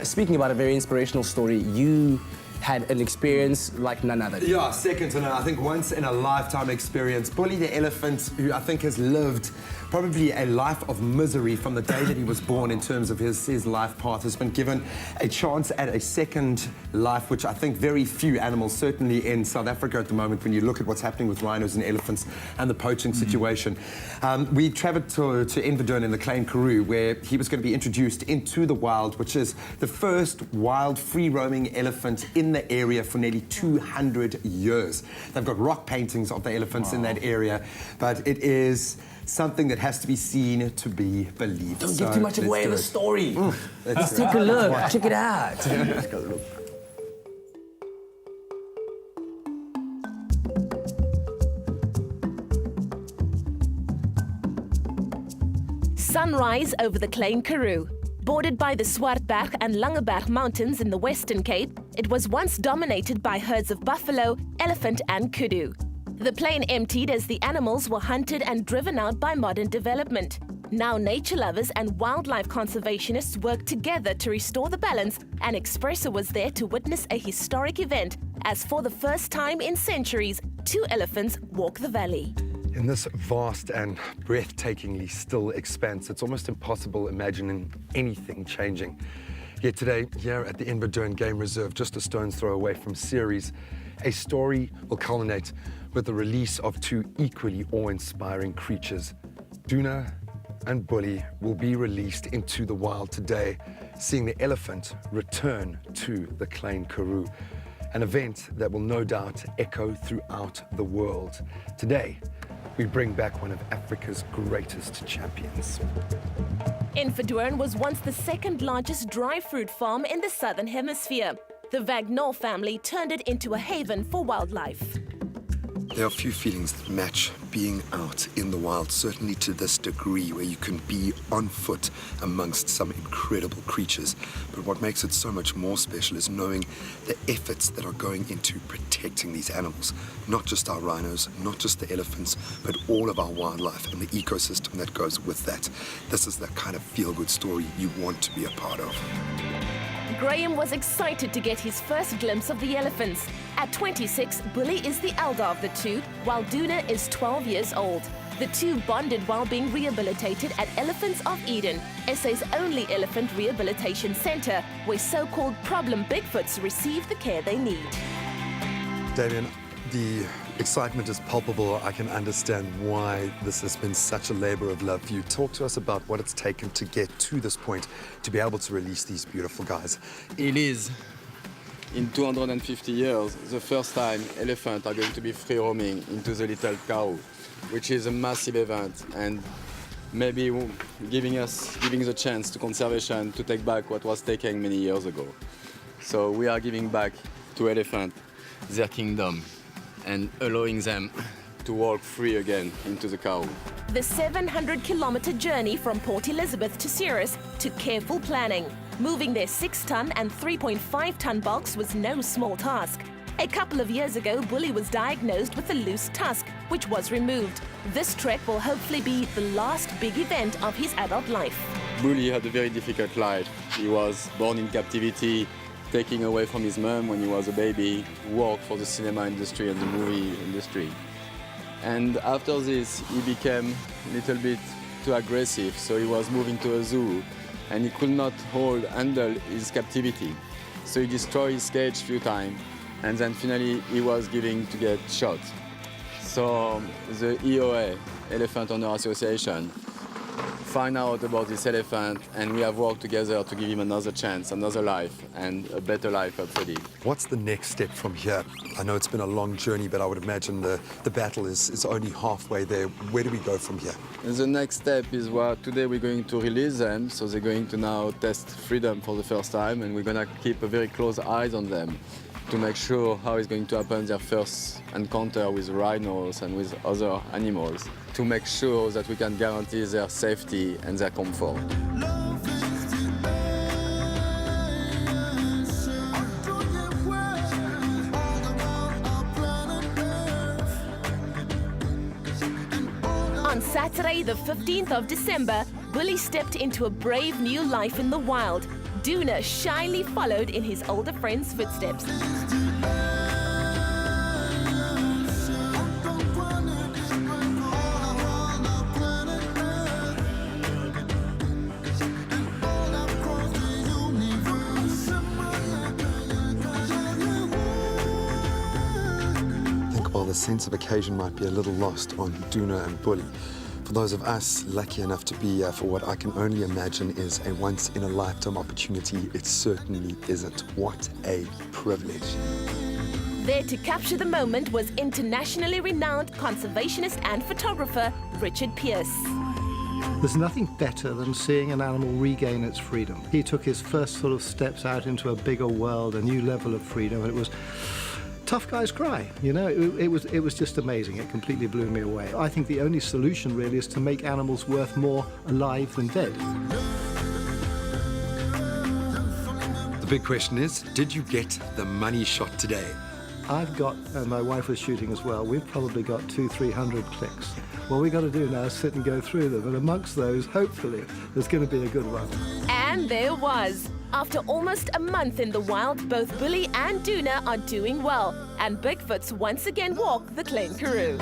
Speaking about a very inspirational story, you had an experience like none other. Yeah, second to none. I think once in a lifetime experience. Bully the elephant, who I think has lived probably a life of misery from the day that he was born in terms of his life path, has been given a chance at a second life, which I think very few animals, certainly in South Africa at the moment, when you look at what's happening with rhinos and elephants and the poaching situation. We travelled to Inverdoorn in the Klein Karoo, where he was going to be introduced into the wild, which is the first wild free-roaming elephant in the area for nearly 200 years. They've got rock paintings of the elephants in that area, but it is something that has to be seen to be believed. Don't give too much away in the story. Let's take a look. Check it out. Let's go look. Sunrise over the Klein Karoo. Bordered by the Swartberg and Langeberg mountains in the Western Cape, it was once dominated by herds of buffalo, elephant and kudu. The plain emptied as the animals were hunted and driven out by modern development. Now nature lovers and wildlife conservationists work together to restore the balance, and Expresso was there to witness a historic event as for the first time in centuries, 2 elephants walk the valley. In this vast and breathtakingly still expanse, it's almost impossible imagining anything changing. Yet today, here at the Inverdoorn Game Reserve, just a stone's throw away from Ceres, a story will culminate with the release of 2 equally awe-inspiring creatures. Duna and Bully will be released into the wild today, seeing the elephant return to the Klein Karoo, an event that will no doubt echo throughout the world. Today, we bring back one of Africa's greatest champions. Inverdoorn was once the second largest dry fruit farm in the Southern Hemisphere. The Wagner family turned it into a haven for wildlife. There are few feelings that match being out in the wild, certainly to this degree, where you can be on foot amongst some incredible creatures. But what makes it so much more special is knowing the efforts that are going into protecting these animals. Not just our rhinos, not just the elephants, but all of our wildlife and the ecosystem that goes with that. This is the kind of feel-good story you want to be a part of. Graham was excited to get his first glimpse of the elephants. At 26, Bully is the elder of the 2, while Duna is 12 years old. The 2 bonded while being rehabilitated at Elephants of Eden, SA's only elephant rehabilitation center, where so-called problem Bigfoots receive the care they need. Damien, the excitement is palpable. I can understand why this has been such a labor of love for you. Talk to us about what it's taken to get to this point, to be able to release these beautiful guys. It is, in 250 years, the first time elephants are going to be free roaming into the Little Karoo, which is a massive event and maybe giving the chance to conservation to take back what was taken many years ago. So we are giving back to elephants their kingdom and allowing them to walk free again into the Karoo. The 700-kilometer journey from Port Elizabeth to Ceres took careful planning. Moving their 6-ton and 3.5-ton bulks was no small task. A couple of years ago, Bully was diagnosed with a loose tusk, which was removed. This trek will hopefully be the last big event of his adult life. Bully had a very difficult life. He was born in captivity, taken away from his mom when he was a baby, worked for the cinema industry and the movie industry. And after this, he became a little bit too aggressive, so he was moving to a zoo, and he could not handle his captivity. So he destroyed his cage a few times, and then finally he was going to get shot. So the EOA, Elephant Owner Association, find out about this elephant, and we have worked together to give him another chance, another life, and a better life, hopefully. What's the next step from here? I know it's been a long journey, but I would imagine the battle is only halfway there. Where do we go from here? And the next step is what today we're going to release them, so they're going to now test freedom for the first time, and we're going to keep a very close eyes on them to make sure how it's going to happen their first encounter with rhinos and with other animals, to make sure that we can guarantee their safety and their comfort. On Saturday, the 15th of December, Bully stepped into a brave new life in the wild. Duna shyly followed in his older friend's footsteps. While the sense of occasion might be a little lost on Duna and Bully, for those of us lucky enough to be here for what I can only imagine is a once-in-a-lifetime opportunity, it certainly isn't. What a privilege. There to capture the moment was internationally renowned conservationist and photographer Richard Pearce. There's nothing better than seeing an animal regain its freedom. He took his first sort of steps out into a bigger world, a new level of freedom, and it was tough guys cry, you know, it was just amazing. It completely blew me away. I think the only solution really is to make animals worth more alive than dead. The big question is, did you get the money shot today? I've got, and my wife was shooting as well, we've probably got 200-300 clicks. What we got to do now is sit and go through them, and amongst those, hopefully, there's going to be a good one. And there was. After almost a month in the wild, both Bully and Duna are doing well, and Bigfoots once again walk the Glen Karoo.